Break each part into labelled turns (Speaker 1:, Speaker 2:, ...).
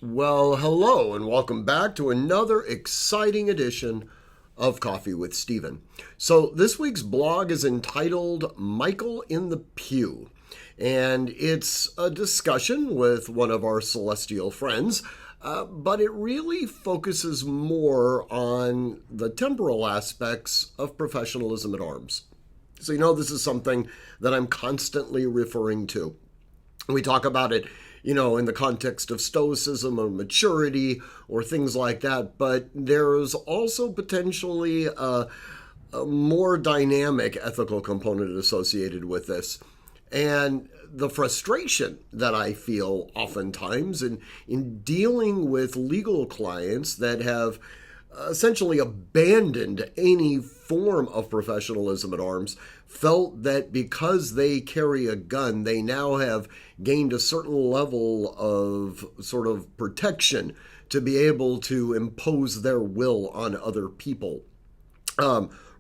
Speaker 1: Well, hello, and welcome back to another exciting edition of Coffee with Stephen. So, this week's blog is entitled Michael in the Pew, and it's a discussion with one of our celestial friends, but it really focuses more on the temporal aspects of professionalism at arms. So, this is something that I'm constantly referring to. We talk about it in the context of stoicism or maturity or things like that. But there's also potentially a more dynamic ethical component associated with this. And the frustration that I feel oftentimes in dealing with legal clients that have essentially abandoned any form of professionalism at arms, felt that because they carry a gun, they now have gained a certain level of sort of protection to be able to impose their will on other people.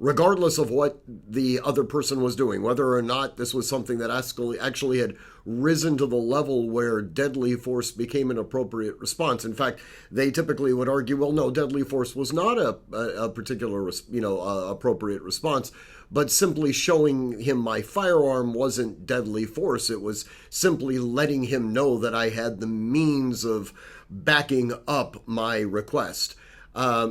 Speaker 1: Regardless of what the other person was doing, whether or not this was something that actually had risen to the level where deadly force became an appropriate response. In fact, they typically would argue, well, no, deadly force was not a particular, appropriate response, but simply showing him my firearm wasn't deadly force. It was simply letting him know that I had the means of backing up my request.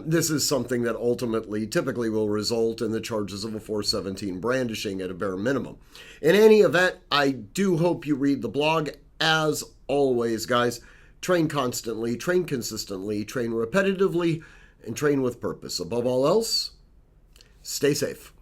Speaker 1: This is something that ultimately typically will result in the charges of a 417 brandishing at a bare minimum. In any event, I do hope you read the blog. As always, guys, train constantly, train consistently, train repetitively, and train with purpose. Above all else, stay safe.